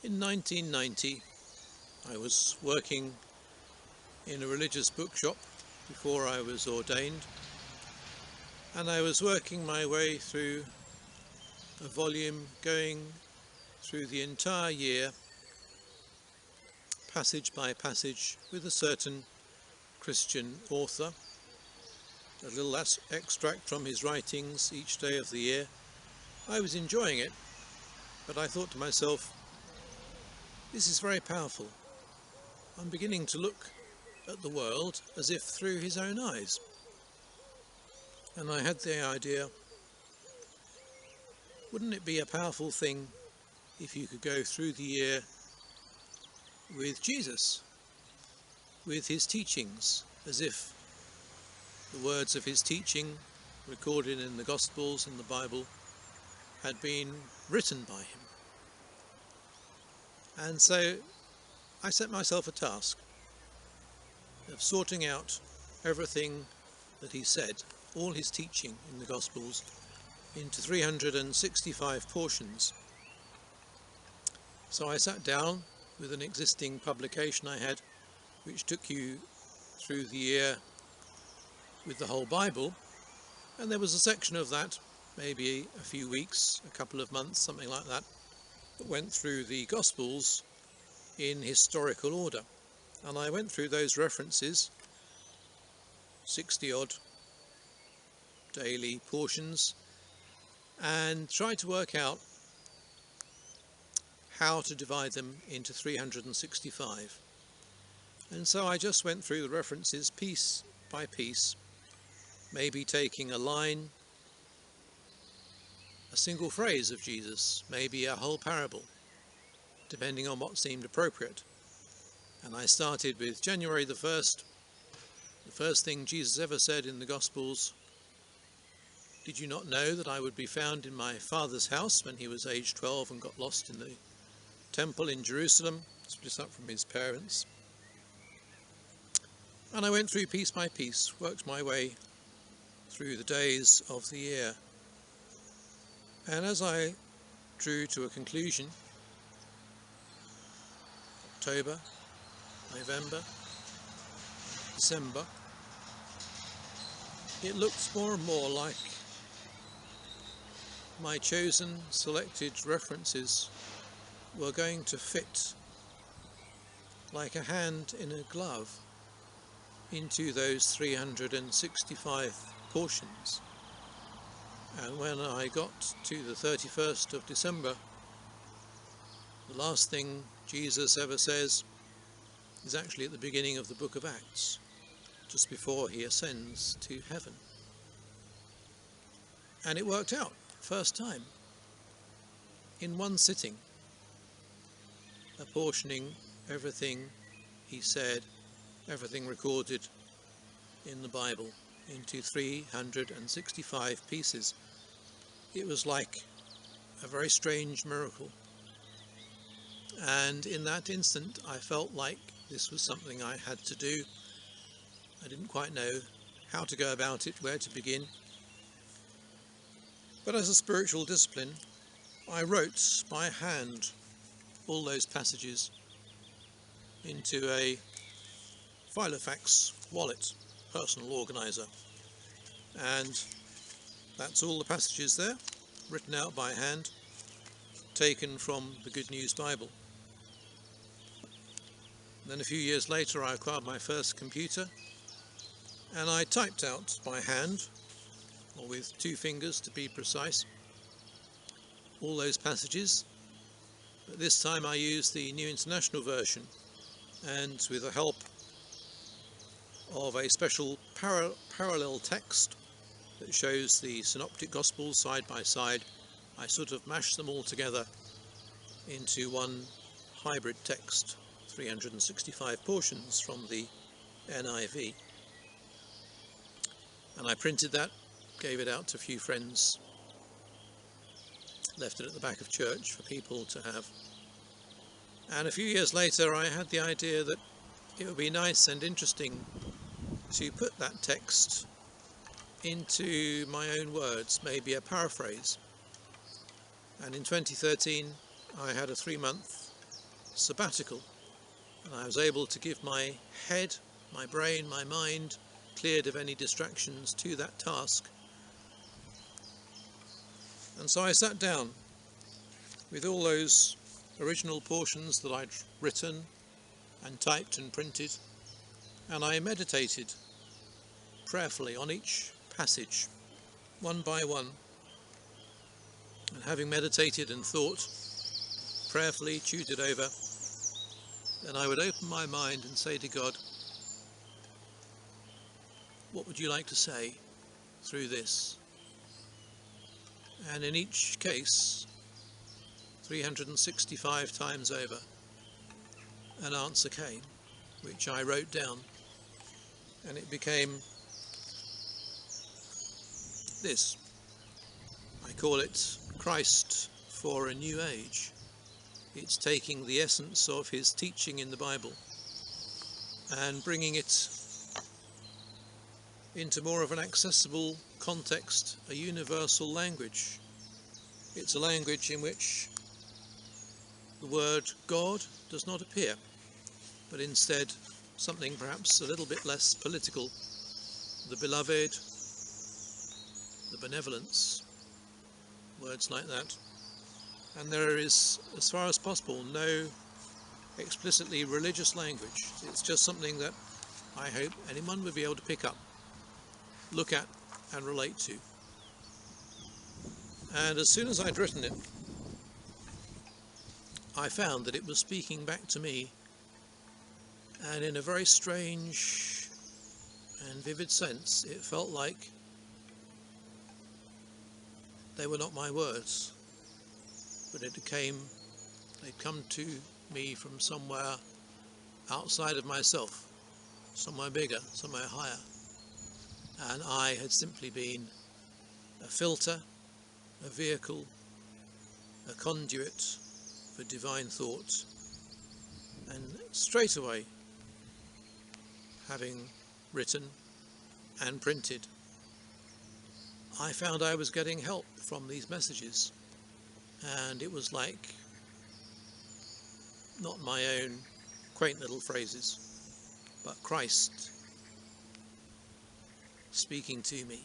In 1990, I was working in a religious bookshop before I was ordained, and I was working my way through a volume going through the entire year, passage by passage, with a certain Christian author, a little extract from his writings each day of the year. I was enjoying it, but I thought to myself, this is very powerful. I'm beginning to look at the world as if through his own eyes. And I had the idea, wouldn't it be a powerful thing if you could go through the year with Jesus, with his teachings, as if the words of his teaching recorded in the Gospels and the Bible had been written by him. And so I set myself a task of sorting out everything that he said, all his teaching in the Gospels, into 365 portions. So I sat down with an existing publication I had, which took you through the year with the whole Bible, and there was a section of that, maybe a few weeks, a couple of months, something like that, that went through the Gospels in historical order. And I went through those references, 60 odd daily portions, and tried to work out how to divide them into 365. And so I just went through the references piece by piece, maybe taking a line, a single phrase of Jesus, maybe a whole parable, depending on what seemed appropriate. And I started with January the 1st, the first thing Jesus ever said in the Gospels: "Did you not know that I would be found in my Father's house?" when he was aged 12 and got lost in the temple in Jerusalem, split up from his parents. And I went through piece by piece, worked my way through the days of the year. And as I drew to a conclusion, October, November, December, it looked more and more like my chosen, selected references were going to fit like a hand in a glove into those 365 portions. And when I got to the 31st of December, the last thing Jesus ever says is actually at the beginning of the book of Acts, just before he ascends to heaven. And it worked out, first time, in one sitting, apportioning everything he said, everything recorded in the Bible, into 365 pieces. It was like a very strange miracle. And in that instant I felt like this was something I had to do. I didn't quite know how to go about it, where to begin. But as a spiritual discipline, I wrote by hand all those passages into a Filofax wallet, personal organizer. And that's all the passages there, written out by hand, taken from the Good News Bible. Then a few years later I acquired my first computer, and I typed out by hand, or with 2 fingers to be precise, all those passages. But this time I used the New International Version, and with the help of a special parallel text that shows the synoptic gospels side by side, I sort of mashed them all together into one hybrid text, 365 portions from the NIV. And I printed that, gave it out to a few friends, left it at the back of church for people to have. And a few years later I had the idea that it would be nice and interesting to put that text into my own words, maybe a paraphrase. And in 2013 I had a 3-month sabbatical, and I was able to give my head, my brain, my mind, cleared of any distractions, to that task. And so I sat down with all those original portions that I'd written and typed and printed, and I meditated prayerfully on each passage, one by one. And having meditated and thought, prayerfully chewed it over, then I would open my mind and say to God, what would you like to say through this? And in each case, 365 times over, an answer came, which I wrote down, and it became this. I call it Christ for a New Age. It's taking the essence of his teaching in the Bible and bringing it into more of an accessible context, a universal language. It's a language in which the word God does not appear, but instead something perhaps a little bit less political, the beloved, the benevolence, words like that. And there is, as far as possible, no explicitly religious language. It's just something that I hope anyone would be able to pick up, look at and relate to. And as soon as I'd written it, I found that it was speaking back to me, and in a very strange and vivid sense, it felt like they were not my words, but they'd come to me from somewhere outside of myself, somewhere bigger, somewhere higher, and I had simply been a filter, a vehicle, a conduit for divine thought. And straight away, having written and printed, I found I was getting help from these messages, and it was like not my own quaint little phrases, but Christ speaking to me.